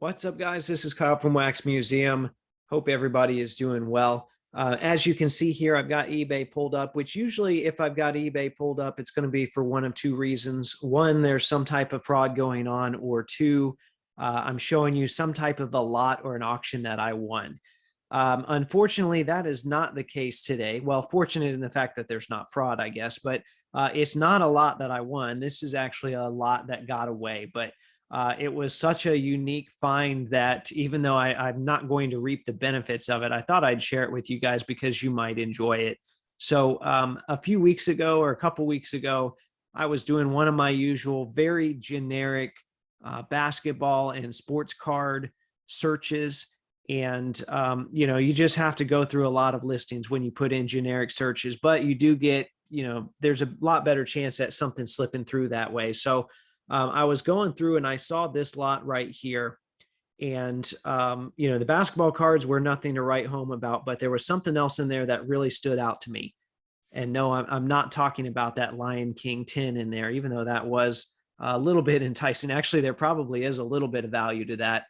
What's up, guys? This is Kyle from Wax Museum. Hope everybody is doing well. As you can see here, I've got eBay pulled up, which usually if I've got eBay pulled up, it's going to be for one of two reasons. One, there's some type of fraud going on, or two, I'm showing you some type of a lot or an auction that I won. Unfortunately, that is not the case today. Well, fortunate in the fact that there's not fraud, I guess, but it's not a lot that I won. This is actually a lot that got away, but it was such a unique find that even though I'm not going to reap the benefits of it, I thought I'd share it with you guys because you might enjoy it. So a few weeks ago or a couple weeks ago, I was doing one of my usual very generic basketball and sports card searches. And, you just have to go through a lot of listings when you put in generic searches, but you do get, there's a lot better chance that something's slipping through that way. So I was going through and I saw this lot right here. And, the basketball cards were nothing to write home about, but there was something else in there that really stood out to me. And no, I'm not talking about that Lion King 10 in there, even though that was a little bit enticing. Actually, there probably is a little bit of value to that.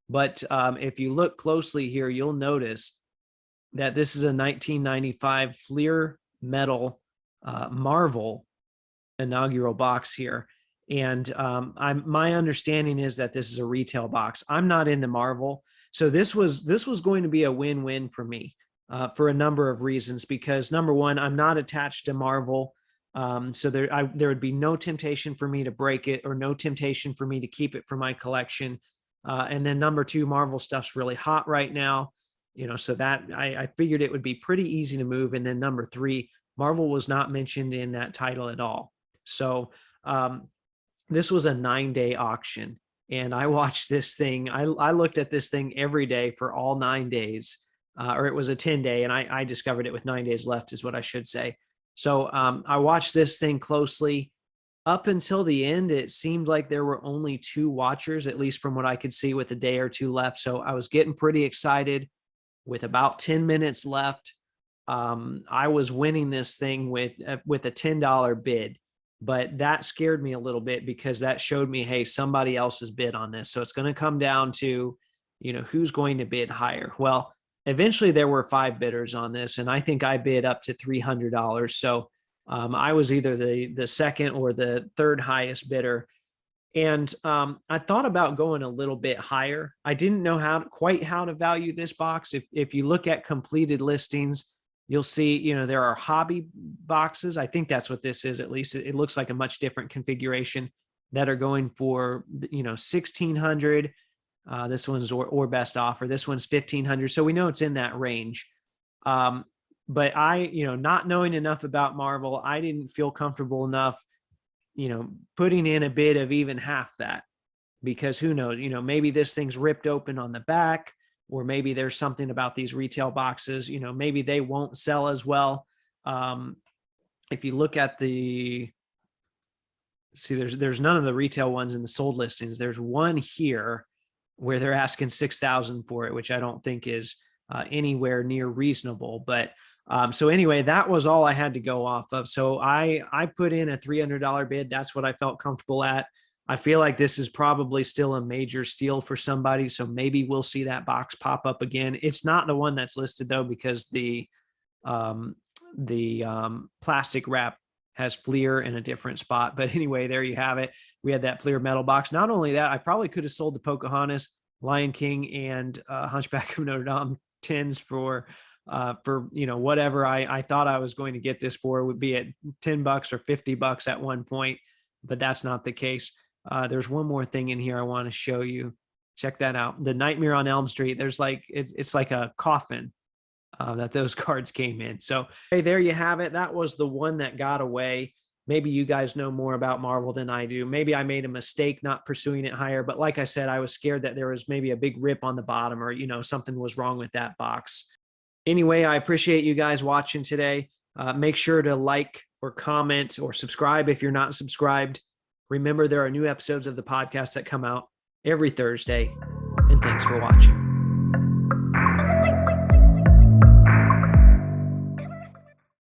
But if you look closely here, you'll notice that this is a 1995 Fleer Metal Marvel inaugural box here. And my understanding is that this is a retail box. I'm not into Marvel, so this was going to be a win-win for me for a number of reasons. Because number one, I'm not attached to Marvel, so there would be no temptation for me to break it or no temptation for me to keep it for my collection. And then number two, Marvel stuff's really hot right now, so that I figured it would be pretty easy to move. And then number three, Marvel was not mentioned in that title at all. So this was a 9-day auction, and I watched this thing. I looked at this thing every day for all 9 days, or it was a 10-day, and I discovered it with 9 days left is what I should say. So I watched this thing closely. Up until the end, it seemed like there were only two watchers, at least from what I could see, with a day or two left. So I was getting pretty excited. With about 10 minutes left, I was winning this thing with a $10 bid. But that scared me a little bit because that showed me, hey, somebody else has bid on this. So it's going to come down to, who's going to bid higher. Well, eventually there were 5 bidders on this, and I think I bid up to $300. So I was either the second or the third highest bidder. And I thought about going a little bit higher. I didn't know quite how to value this box. If you look at completed listings, you'll see, there are hobby boxes. I think that's what this is. At least it looks like a much different configuration that are going for, $1,600. This one's or best offer. This one's $1,500. So we know it's in that range. But I, not knowing enough about Marvel, I didn't feel comfortable enough, putting in a bid of even half that, because who knows, maybe this thing's ripped open on the back, or maybe there's something about these retail boxes, maybe they won't sell as well. If you look at there's none of the retail ones in the sold listings. There's one here where they're asking $6,000 for it, which I don't think is anywhere near reasonable. But so anyway, that was all I had to go off of. So I put in a $300 bid. That's what I felt comfortable at. I feel like this is probably still a major steal for somebody. So maybe we'll see that box pop up again. It's not the one that's listed though, because the plastic wrap has Fleer in a different spot. But anyway, there you have it. We had that Fleer metal box. Not only that, I probably could have sold the Pocahontas, Lion King, and Hunchback of Notre Dame 10s for whatever I thought I was going to get this for. It would be at $10 or $50 at one point, but that's not the case. There's one more thing in here I want to show you. Check that out. The Nightmare on Elm Street. There's it's like a coffin that those cards came in. So, hey, there you have it. That was the one that got away. Maybe you guys know more about Marvel than I do. Maybe I made a mistake not pursuing it higher. But like I said, I was scared that there was maybe a big rip on the bottom, or, something was wrong with that box. Anyway, I appreciate you guys watching today. Make sure to like or comment or subscribe if you're not subscribed. Remember, there are new episodes of the podcast that come out every Thursday. And thanks for watching.